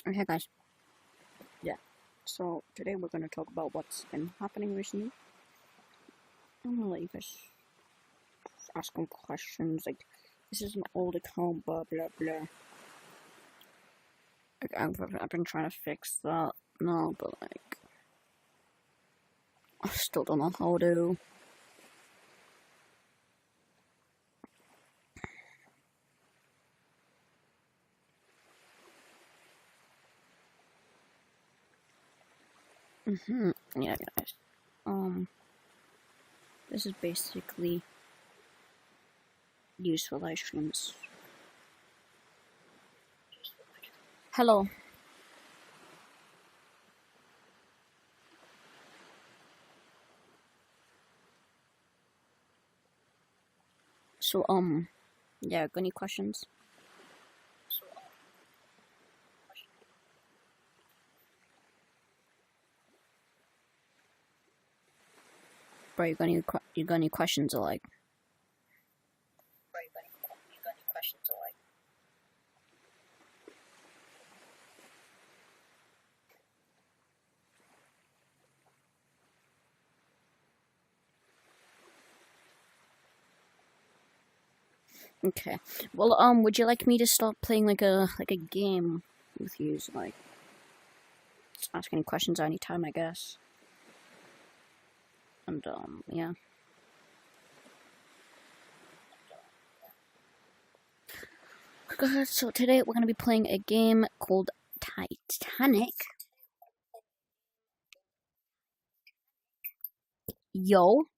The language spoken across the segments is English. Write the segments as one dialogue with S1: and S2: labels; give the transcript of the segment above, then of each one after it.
S1: Hey guys, yeah, so today we're gonna talk about what's been happening recently. I'm gonna let you guys ask some questions, like, this is an old account, blah blah blah. Like, I've been trying to fix that now, but like, I still don't know how to. Yeah guys, this is basically useful live streams. Hello. So, yeah, got any questions? Bro, you got any questions or like? Okay. Well, would you like me to start playing like a game with you? So, like, just ask any questions at any time, I guess. And yeah. Good. So today we're gonna be playing a game called Titanic. Yo.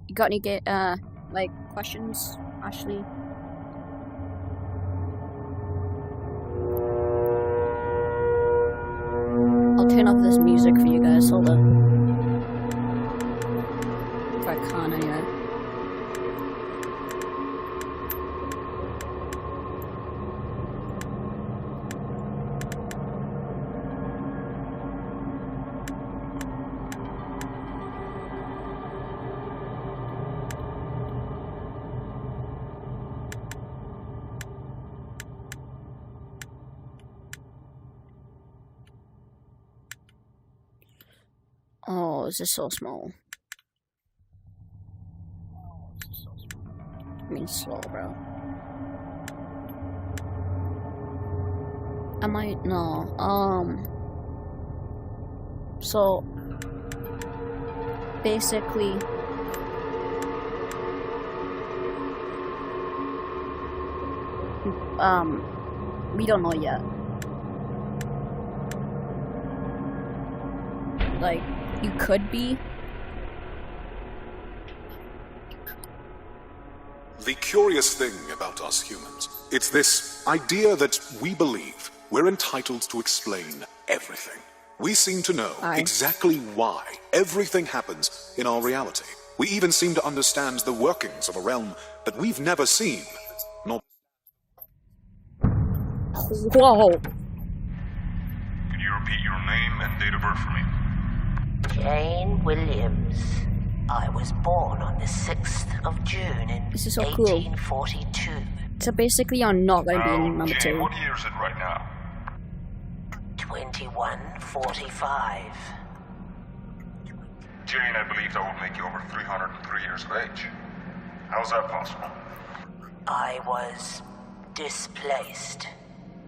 S1: You got any like questions, Ashley? I'll turn off this music for you guys. Hold on. If I can, anyway. Oh, is this so small? I mean, slow, bro. I might no. So basically, we don't know yet. Like, you could be.
S2: The curious thing about us humans, it's this idea that we believe we're entitled to explain everything. We seem to know exactly why everything happens in our reality. We even seem to understand the workings of a realm that we've never seen, nor...
S1: Whoa!
S3: Can you repeat your name and date of birth for me?
S4: Jane Williams. I was born on the 6th of June in
S1: This is so cool.
S4: 1842.
S1: So basically, you're not going to be in number
S3: Jane,
S1: 2.
S3: what year is it right now?
S4: 2145.
S3: Jane, I believe that would make you over 303 years of age. How's that possible?
S4: I was displaced.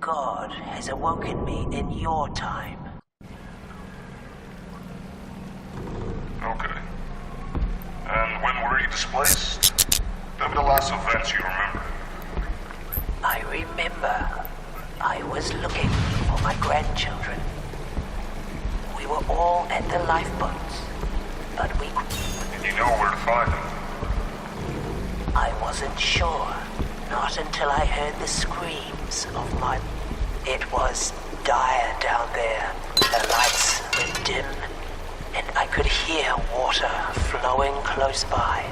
S4: God has awoken me in your time.
S3: Okay. And when were you displaced? Tell me the last events you remember.
S4: I remember I was looking for my grandchildren. We were all at the lifeboats, but we...
S3: Did you know where to find them?
S4: I wasn't sure, not until I heard the screams of my... It was dire down there. The lights were dim, and I could hear water flowing close by.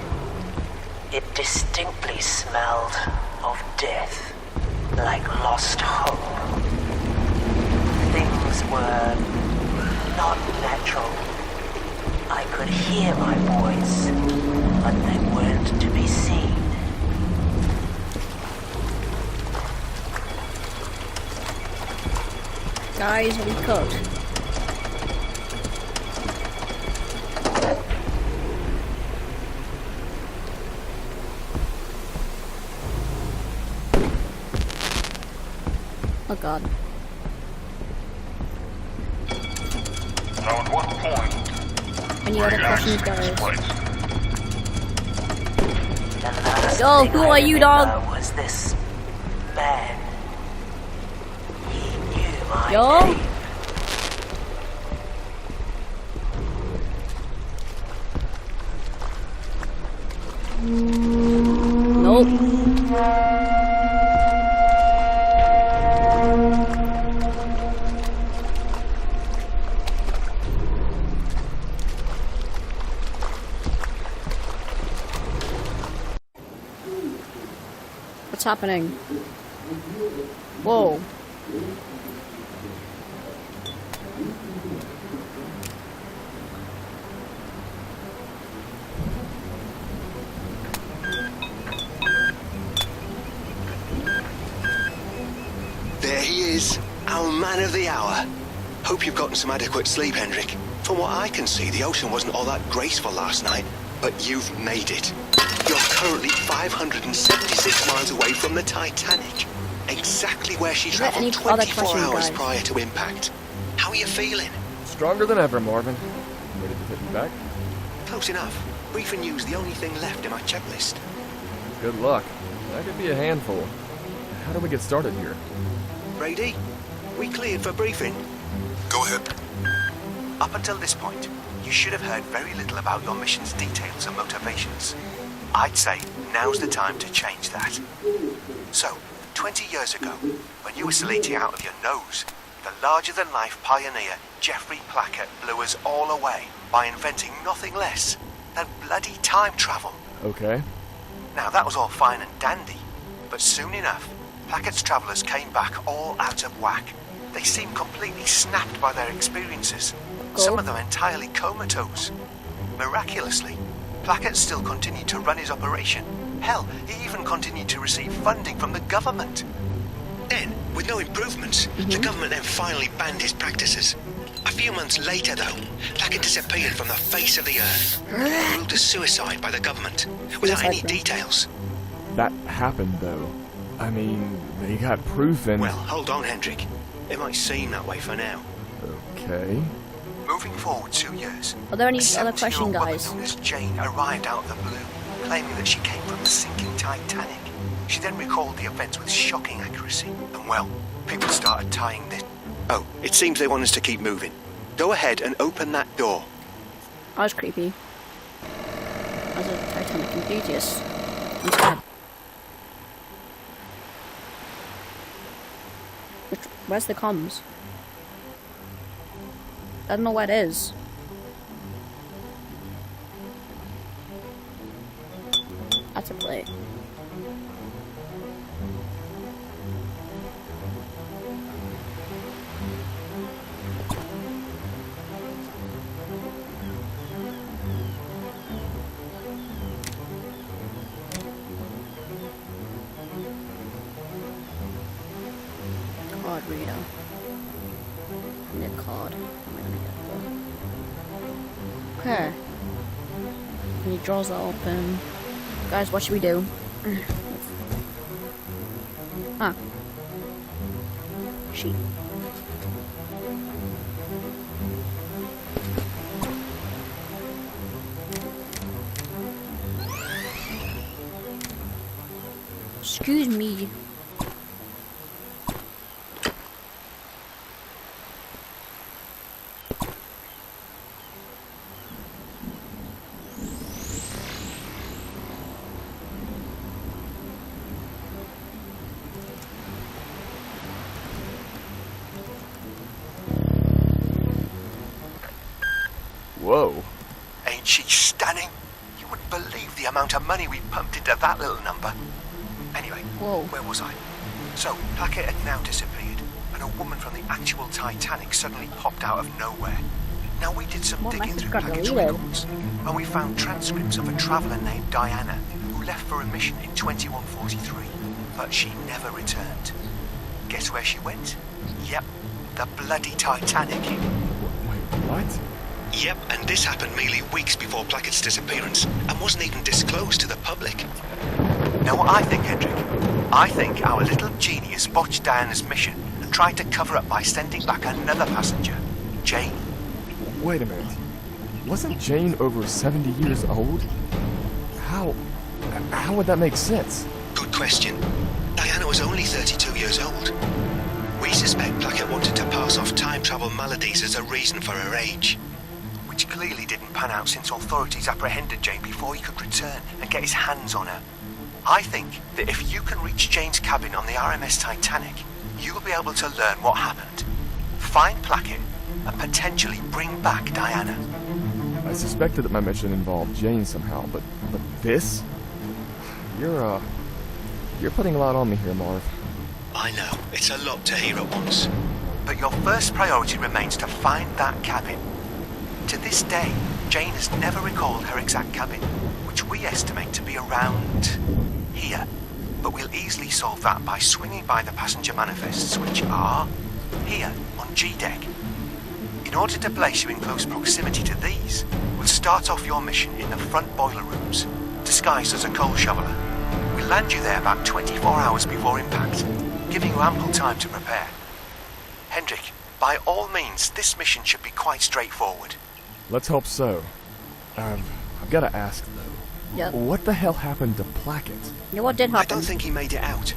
S4: It distinctly smelled of death, like lost hope. Things were not natural. I could hear my voice, but they weren't to be seen.
S1: Guys, we cooked. Oh god.
S3: Now, at what point
S1: Any
S3: were
S1: other
S3: you
S1: questions,
S3: actually
S1: guys?
S3: displaced?
S4: The last
S1: Yo,
S4: thing
S1: who
S4: I
S1: are you,
S4: remember
S1: dog?
S4: Was this man? He knew my
S1: Yo?
S4: name.
S1: Nope. What's happening? Whoa.
S5: There he is, our man of the hour. Hope you've gotten some adequate sleep, Hendrik. From what I can see, the ocean wasn't all that graceful last night, but you've made it. You're currently 576 miles away from the Titanic. Exactly where she
S1: there any
S5: traveled
S1: other
S5: 24
S1: questions,
S5: hours
S1: guys?
S5: prior to impact. How are you feeling?
S6: Stronger than ever, Marvin. Ready to take you back?
S5: Close enough. Briefing you's the only thing left in my checklist.
S6: Good luck. That could be a handful. How do we get started here?
S5: Brady, we cleared for briefing.
S2: Go ahead.
S5: Up until this point, you should have heard very little about your mission's details and motivations. I'd say now's the time to change that. So, 20 years ago, when you were still eating out of your nose, the larger-than-life pioneer Jeffrey Plackett blew us all away by inventing nothing less than bloody time travel.
S6: Okay.
S5: Now, that was all fine and dandy, but soon enough, Plackett's travellers came back all out of whack. They seemed completely snapped by their experiences, some of them entirely comatose. Miraculously, Plackett still continued to run his operation. Hell, he even continued to receive funding from the government. Then, with no improvements, the government then finally banned his practices. A few months later, though, Plackett disappeared from the face of the earth, ruled to suicide by the government, without any details.
S6: That happened, though. I mean, they got proof and...
S5: Well, hold on, Hendrik. It might seem that way for now.
S6: Okay.
S5: Moving forward 2 years,
S1: Are there any
S5: a
S1: other
S5: 70-year-old
S1: questions,
S5: woman
S1: guys?
S5: known as Jane arrived out of the blue, claiming that she came from the sinking Titanic. She then recalled the events with shocking accuracy, and well, people started tying this. Oh, it seems they want us to keep moving. Go ahead and open that door.
S1: That was creepy. As a Titanic enthusiast, I'm sad. Where's the comms? I don't know where it is. That's a plate. Card reader. Need a card. How am I gonna get that? Okay. Any drawers are open. Guys, what should we do? Huh. Sheet. Excuse me.
S6: Whoa.
S5: Ain't she stunning? You wouldn't believe the amount of money we pumped into that little number. Anyway,
S1: Whoa.
S5: where was I? So, Plackett had now disappeared, and a woman from the actual Titanic suddenly popped out of nowhere. Now, we did some
S1: What
S5: digging
S1: message
S5: through
S1: got
S5: Plackett's
S1: deleted?
S5: records, and we found transcripts of a traveller named Diana, who left for a mission in 2143, but she never returned. Guess where she went? Yep, the bloody Titanic.
S6: Wait, what?
S5: Yep, and this happened merely weeks before Plackett's disappearance, and wasn't even disclosed to the public. Know what I think, Hendrik? I think our little genius botched Diana's mission and tried to cover up by sending back another passenger, Jane.
S6: Wait a minute. Wasn't Jane over 70 years old? How would that make sense?
S5: Good question. Diana was only 32 years old. We suspect Plackett wanted to pass off time travel maladies as a reason for her age. Which clearly didn't pan out since authorities apprehended Jane before he could return and get his hands on her. I think that if you can reach Jane's cabin on the RMS Titanic, you'll be able to learn what happened, find Plackett, and potentially bring back Diana.
S6: I suspected that my mission involved Jane somehow, but this? You're putting a lot on me here, Marv.
S5: I know, it's a lot to hear at once. But your first priority remains to find that cabin. To this day, Jane has never recalled her exact cabin, which we estimate to be around here. But we'll easily solve that by swinging by the passenger manifests, which are here on G-Deck. In order to place you in close proximity to these, we'll start off your mission in the front boiler rooms, disguised as a coal shoveler. We'll land you there about 24 hours before impact, giving you ample time to prepare. Hendrik, by all means, this mission should be quite straightforward.
S6: Let's hope so. I've got to ask, though.
S1: Yep.
S6: What the hell happened to Plackett?
S1: Yeah, what did happen?
S5: I don't think he made it out.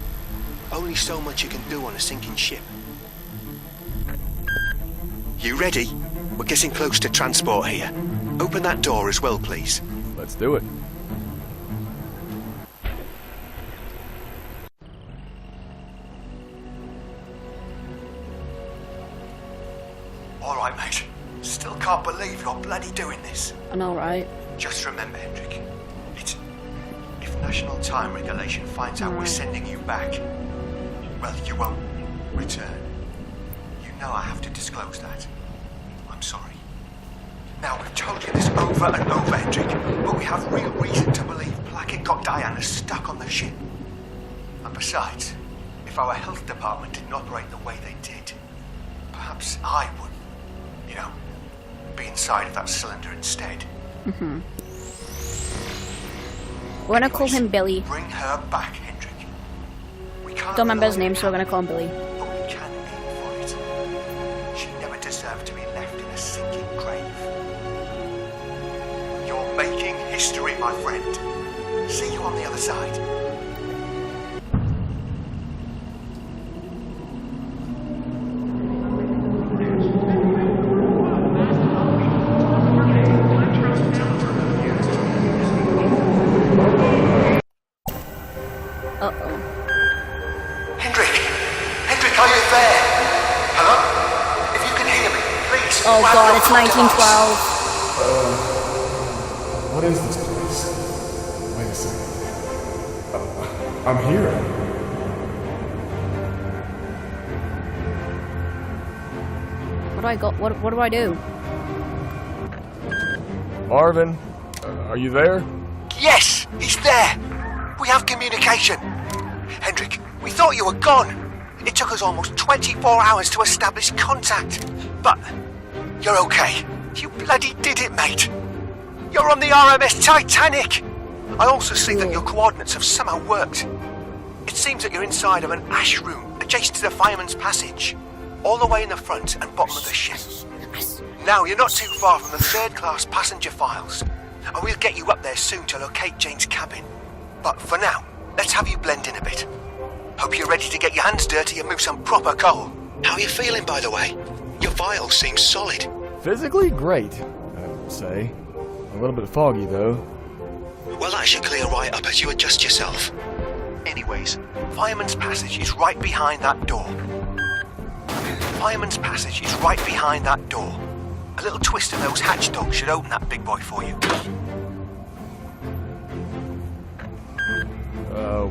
S5: Only so much you can do on a sinking ship. You ready? We're getting close to transport here. Open that door as well, please.
S6: Let's do it.
S5: All right, mate. Still can't believe you're bloody doing this.
S1: I know, right?
S5: Just remember, Hendrik, if National Time Regulation finds out we're sending you back, well, you won't return. You know I have to disclose that. I'm sorry. Now, we've told you this over and over, Hendrik, but we have real reason to believe Plackett got Diana stuck on the ship. And besides, if our health department didn't operate the way they did, perhaps I would, be inside of that cylinder instead.
S1: Mm-hmm. We're gonna call him Billy.
S5: Bring her back, Hendrik. We can't
S1: Don't remember his name, so we're gonna call him Billy.
S5: But we can aim for it. She never deserved to be left in a sinking grave. You're making history, my friend. See you on the other side.
S1: Oh god, it's 1912.
S6: What is this place? Wait a second. I'm here.
S1: What do I go? What do I do?
S6: Marvin, are you there?
S5: Yes, he's there. We have communication. Hendrik, we thought you were gone. It took us almost 24 hours to establish contact. But you're okay. You bloody did it, mate. You're on the RMS Titanic. I also see that your coordinates have somehow worked. It seems that you're inside of an ash room adjacent to the fireman's passage, all the way in the front and bottom of the ship. Now, you're not too far from the third-class passenger files, and we'll get you up there soon to locate Jane's cabin. But for now, let's have you blend in a bit. Hope you're ready to get your hands dirty and move some proper coal. How are you feeling, by the way? Your vials seem solid.
S6: Physically great, I would say. A little bit foggy, though.
S5: Well, that should clear right up as you adjust yourself. Anyways, Fireman's Passage is right behind that door. Fireman's Passage is right behind that door. A little twist of those hatch dogs should open that big boy for you.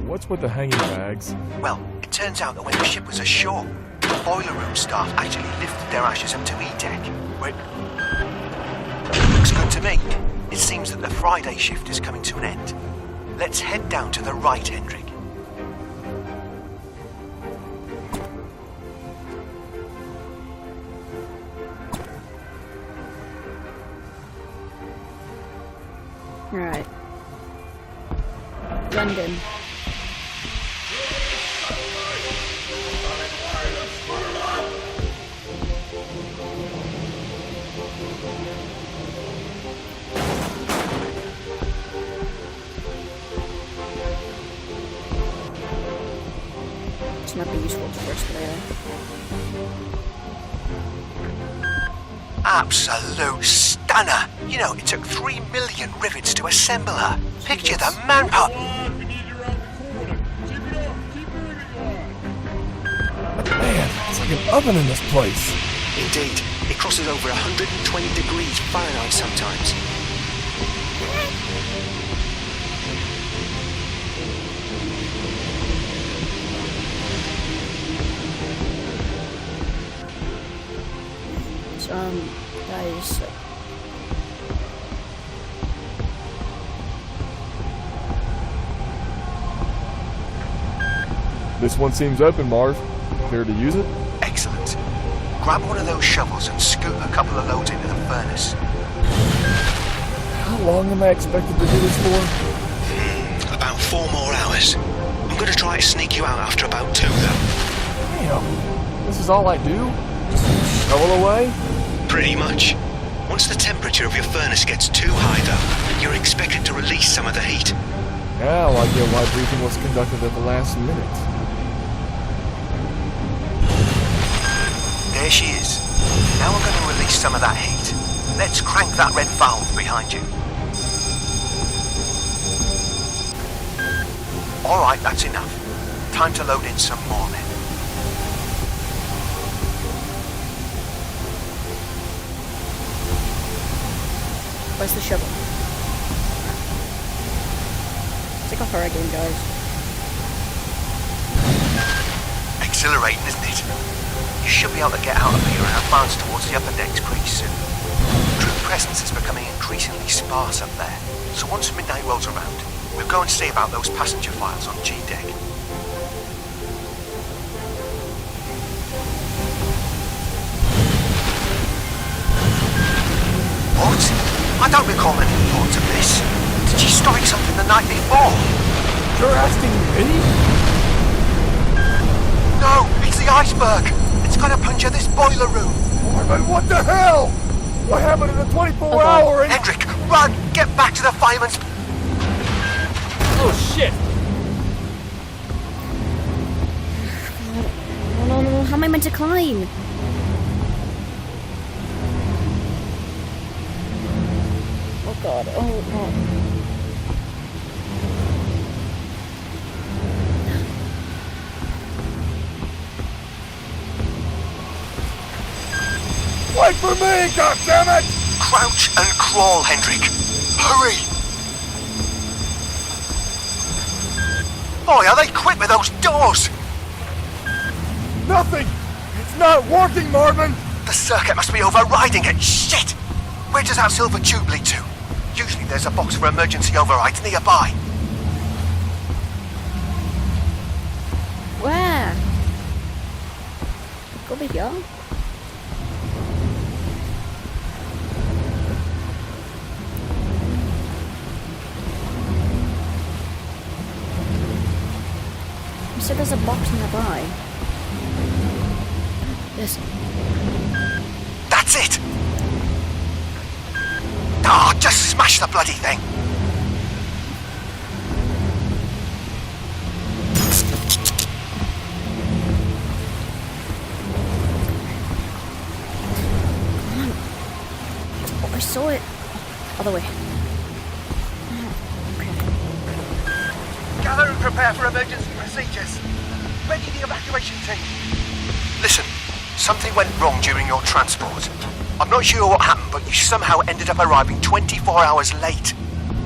S6: What's with the hanging bags?
S5: Well, it turns out that when the ship was ashore, the boiler room staff actually lifted their ashes up to E-Deck, where it looks good to me. It seems that the Friday shift is coming to an end. Let's head down to the right, Hendrik.
S1: Alright. London. It's not be useful to first player.
S5: Absolute stunner. You know, it took 3 million rivets to assemble her. Picture the manpower.
S6: Man, it's like an oven in this place.
S5: Indeed, it crosses over 120 degrees Fahrenheit sometimes.
S1: Guys,
S6: This one seems open, Marv. Care to use it?
S5: Excellent. Grab one of those shovels and scoop a couple of loads into the furnace.
S6: How long am I expected to do this for?
S5: About 4 more hours. I'm gonna try to sneak you out after about 2, though.
S6: Damn. This is all I do? Just shovel away?
S5: Pretty much. Once the temperature of your furnace gets too high, though, you're expected to release some of the heat.
S6: Now I get why briefing was conducted at the last minute.
S5: There she is. Now we're going to release some of that heat. Let's crank that red valve behind you. Alright, that's enough. Time to load in some more then.
S1: where's the shovel? It's like a horror game, guys.
S5: Exhilarating, isn't it? You should be able to get out of here and advance towards the upper decks pretty soon. True presence is becoming increasingly sparse up there, so once midnight rolls around, we'll go and see about those passenger files on G-Deck. What? I don't recall any reports of this. Did she strike something the night before?
S6: You're asking me?
S5: No, it's the iceberg! It's gonna puncture this boiler room!
S6: Marvin, what the hell? What happened in the 24-hour and...
S5: Hendrik, run! Get back to the fireman's...
S6: Oh, shit!
S1: No, how am I meant to climb? Oh god, oh no.
S6: Wait for me, goddammit!
S5: Crouch and crawl, Hendrik. Hurry! Boy, are they quick with those doors!
S6: Nothing! It's not working, Marvin!
S5: The circuit must be overriding it. Shit! Where does that silver tube lead to? Usually there's a box for emergency overrides nearby.
S1: Where? Go over here. You said there's a box nearby. This.
S5: That's it! Ah, just smash the bloody thing!
S1: Oh, I saw it. Other way.
S5: Gather and prepare for emergency procedures. Ready the evacuation team. Listen, something went wrong during your transport. I'm not sure what happened, but you somehow ended up arriving 24 hours late.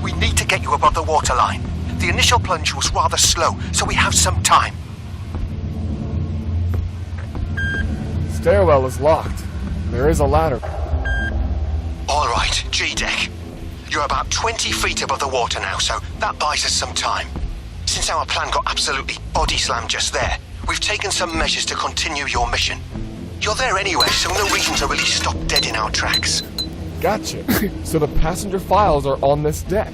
S5: We need to get you above the waterline. The initial plunge was rather slow, so we have some time.
S6: Stairwell is locked. There is a ladder.
S5: All right, G-Deck. You're about 20 feet above the water now, so that buys us some time. Since our plan got absolutely body slammed just there, we've taken some measures to continue your mission. You're there anyway, so no reason to really stop dead in our tracks.
S6: Gotcha. So the passenger files are on this deck.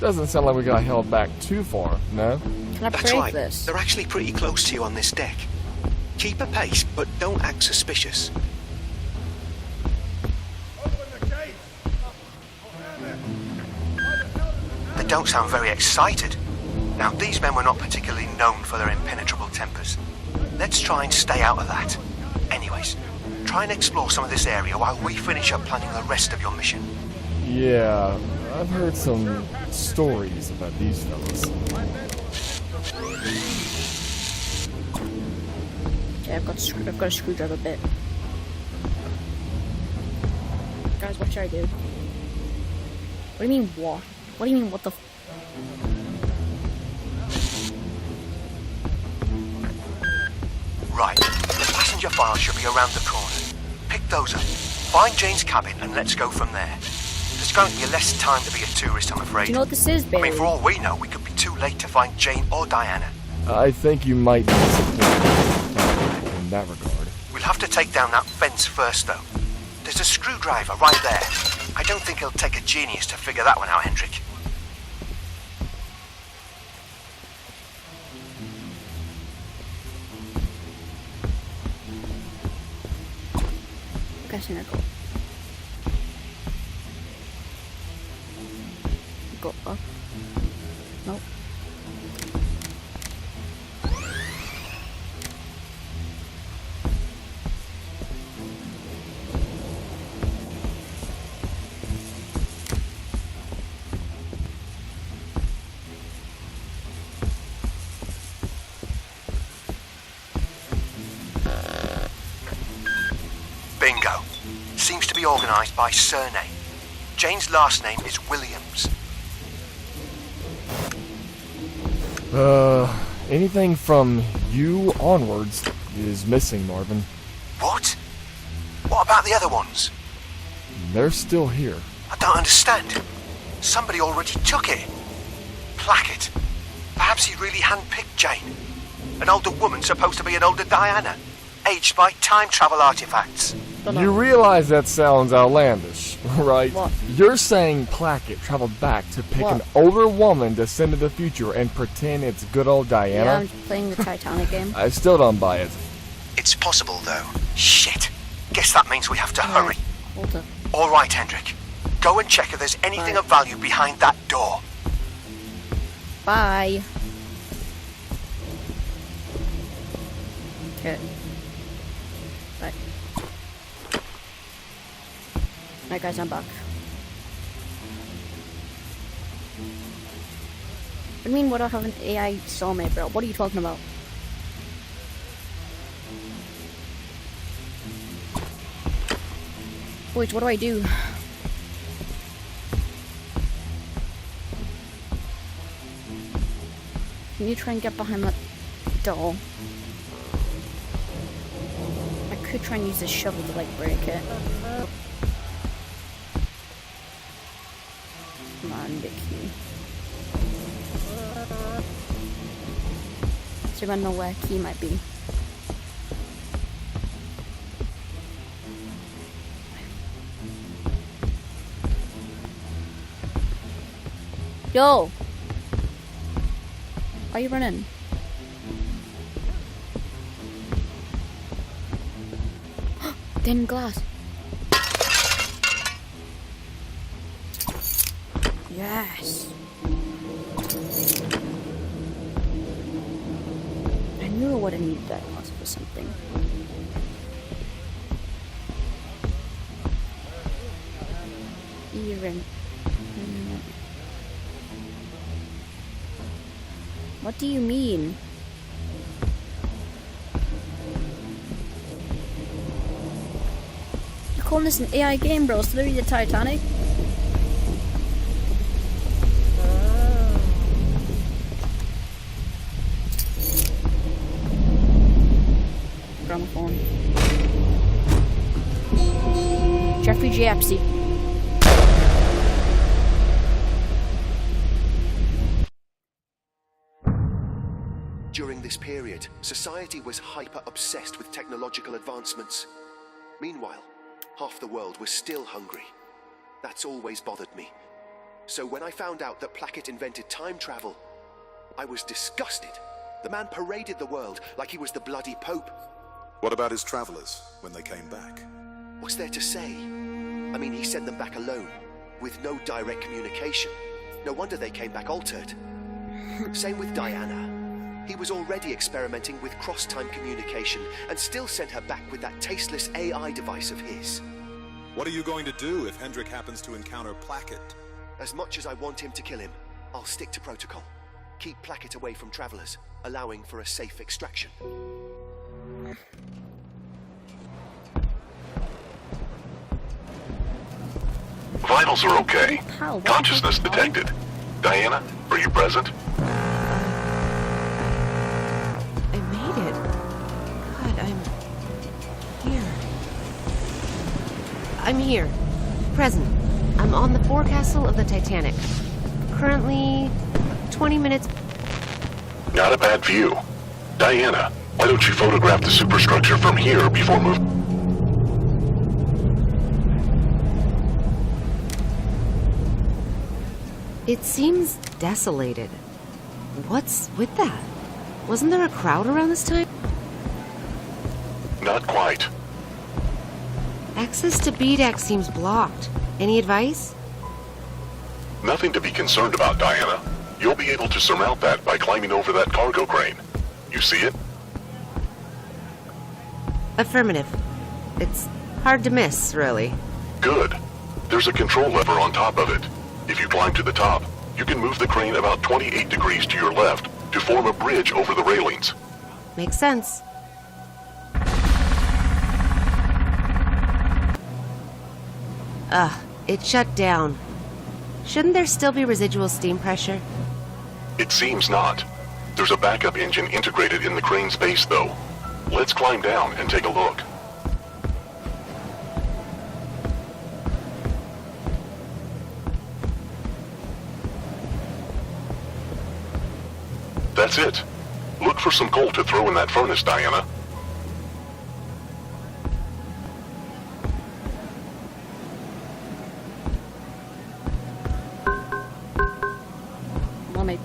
S6: Doesn't sound like we got held back too far, no?
S1: Can I
S5: That's
S1: break
S5: right.
S1: this?
S5: They're actually pretty close to you on this deck. Keep a pace, but don't act suspicious. They don't sound very excited. Now, these men were not particularly known for their impenetrable tempers. Let's try and stay out of that. Anyways, try and explore some of this area while we finish up planning the rest of your mission.
S6: Yeah, I've heard some stories about these fellas.
S1: Okay, I've got a screwdriver bit. Guys, what should I do? What do you mean, what? What do you mean, what the f-
S5: Right, the passenger file should be around the corner. Pick those up. Find Jane's cabin and let's go from there. There's going to be less time to be a tourist, I'm afraid.
S1: Do you know what this is,
S5: I
S1: Barry?
S5: mean, for all we know, we could be too late to find Jane or Diana.
S6: I think you might be disappointed in that regard.
S5: We'll have to take down that fence first, though. There's a screwdriver right there. I don't think it'll take a genius to figure that one out, Hendrik.
S1: Okay, so now go up. Nope.
S5: Bingo. Seems to be organised by surname. Jane's last name is Williams.
S6: Anything from you onwards is missing, Marvin.
S5: What? What about the other ones?
S6: They're still here.
S5: I don't understand. Somebody already took it. Placket. Perhaps he really handpicked Jane. An older woman supposed to be an older Diana, aged by time travel artifacts.
S6: You realize that sounds outlandish, right?
S1: What?
S6: You're saying Placket traveled back to pick
S1: What?
S6: an older woman to send to the future and pretend it's good old
S1: Yeah,
S6: Diana?
S1: I'm playing the Titanic game.
S6: I still don't buy it.
S5: It's possible, though. Shit. Guess that means we have to hurry.
S1: Hold up.
S5: All right, Hendrik. Go and check if there's anything
S1: Bye.
S5: of value behind that door.
S1: Bye. Okay. Bye. Alright guys, I'm back. What do you mean, what do I have an AI soulmate, bro? What are you talking about? Wait, what do I do? Can you try and get behind that door? I could try and use this shovel to like break it. Come on, Vicky. So I know where key might be. Yo! Why are you running? Thin glass. Yes. I knew I would have needed that glass for something. Even. What do you mean? You're calling this an AI game, bro? It's literally the Titanic. Gramophone. Jeffrey J. Epstein.
S5: During this period, society was hyper-obsessed with technological advancements. Meanwhile, half the world was still hungry. That's always bothered me. So when I found out that Plackett invented time travel, I was disgusted. The man paraded the world like he was the bloody Pope.
S2: What about his travelers when they came back?
S5: What's there to say? I mean, he sent them back alone, with no direct communication. No wonder they came back altered. Same with Diana. He was already experimenting with cross-time communication and still sent her back with that tasteless AI device of his.
S2: What are you going to do if Hendrik happens to encounter Plackett?
S5: As much as I want him to kill him, I'll stick to protocol. Keep Plackett away from travelers, allowing for a safe extraction.
S3: Vitals are okay.
S1: How?
S3: Consciousness detected. Diana, are you present?
S7: I made it. God, I'm here. I'm here. Present. I'm on the forecastle of the Titanic. Currently, 20 minutes.
S3: Not a bad view. Diana, why don't you photograph the superstructure from here before moving?
S7: It seems desolated. What's with that? Wasn't there a crowd around this time?
S3: Not quite.
S7: Access to B-Deck seems blocked. Any advice?
S3: Nothing to be concerned about, Diana. You'll be able to surmount that by climbing over that cargo crane. You see it?
S7: Affirmative. It's hard to miss, really.
S3: Good. There's a control lever on top of it. If you climb to the top, you can move the crane about 28 degrees to your left to form a bridge over the railings.
S7: Makes sense. It shut down. Shouldn't there still be residual steam pressure?
S3: It seems not. There's a backup engine integrated in the crane's base, though. Let's climb down and take a look. That's it. Look for some coal to throw in that furnace, Diana.
S1: Want me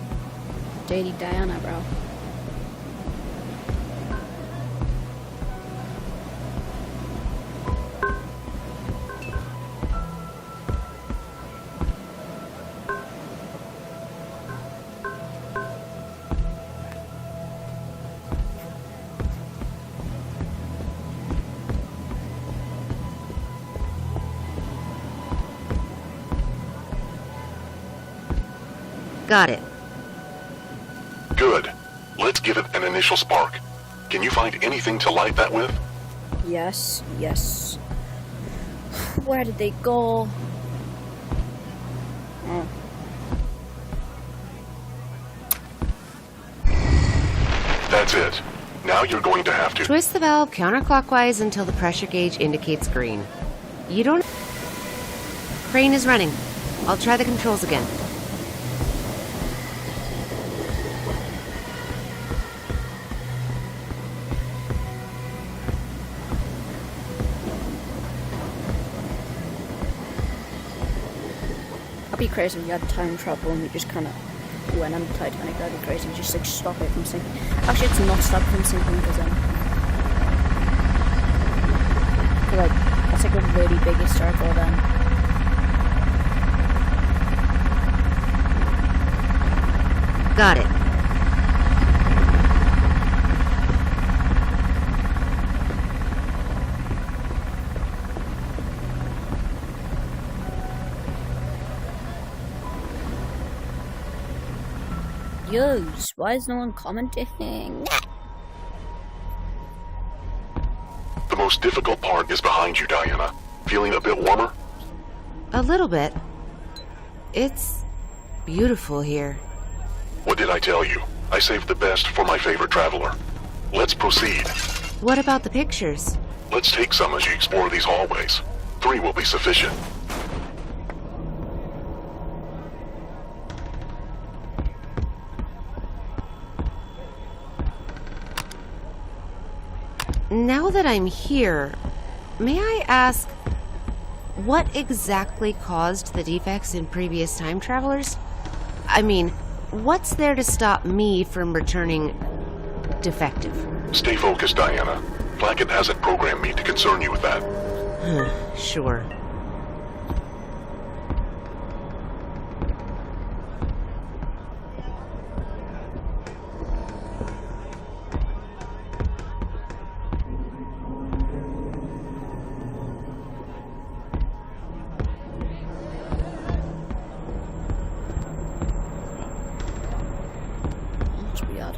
S1: dating Diana, bro.
S7: Got it.
S3: Good. Let's give it an initial spark. Can you find anything to light that with?
S1: Yes, yes. Where did they go? Oh.
S3: That's it. Now you're going to have to...
S7: Twist the valve counterclockwise until the pressure gauge indicates green. You don't... Crane is running. I'll try the controls again.
S1: That'd be crazy if you had time travel and you just kind of went on the Titanic. That'd be crazy. Just like stop it from sinking. Actually, it's not stop from sinking because I feel like that's like a really big historical event.
S7: Got it.
S1: Yos, why is no one commenting?
S3: The most difficult part is behind you, Diana. Feeling a bit warmer?
S7: A little bit. It's beautiful here.
S3: What did I tell you? I saved the best for my favorite traveler. Let's proceed.
S7: What about the pictures?
S3: Let's take some as you explore these hallways. 3 will be sufficient.
S7: Now that I'm here, may I ask, What exactly caused the defects in previous time travelers? I mean, what's there to stop me from returning defective?
S3: Stay focused, Diana. Plackett hasn't programmed me to concern you with that.
S7: Sure.
S1: That's weird.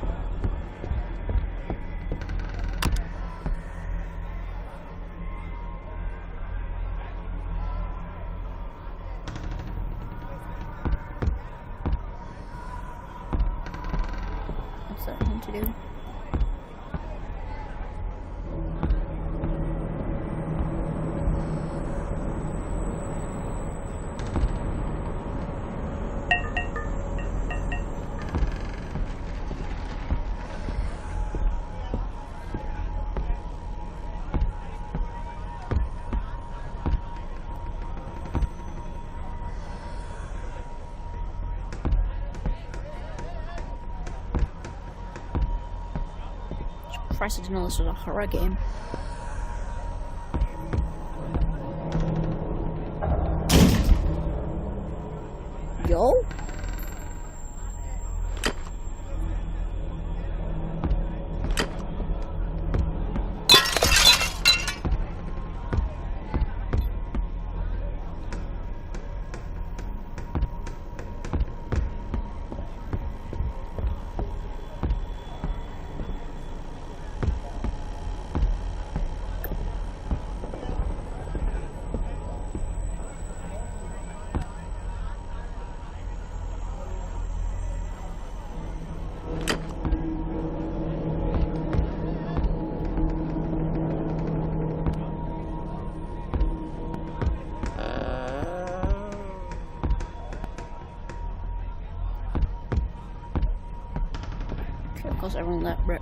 S1: What's that one to do? Christ, I didn't know this was a horror game. Yo? Of course, everyone that rip.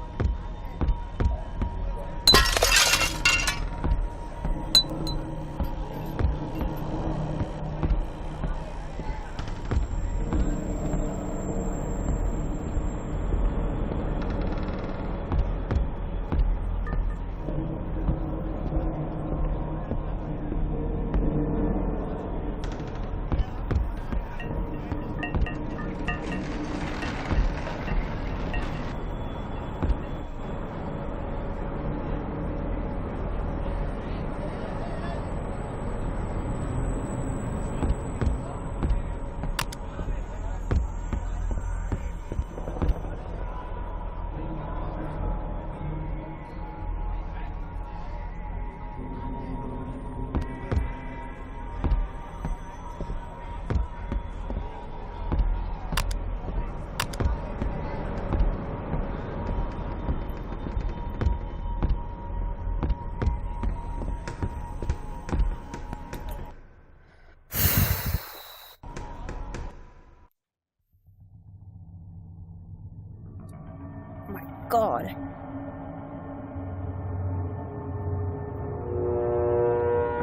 S1: God.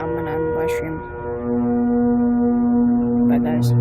S1: I'm gonna end my stream. Bye, guys.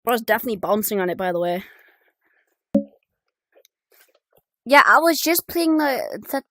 S1: I was definitely bouncing on it, by the way.
S8: Yeah, I was just playing the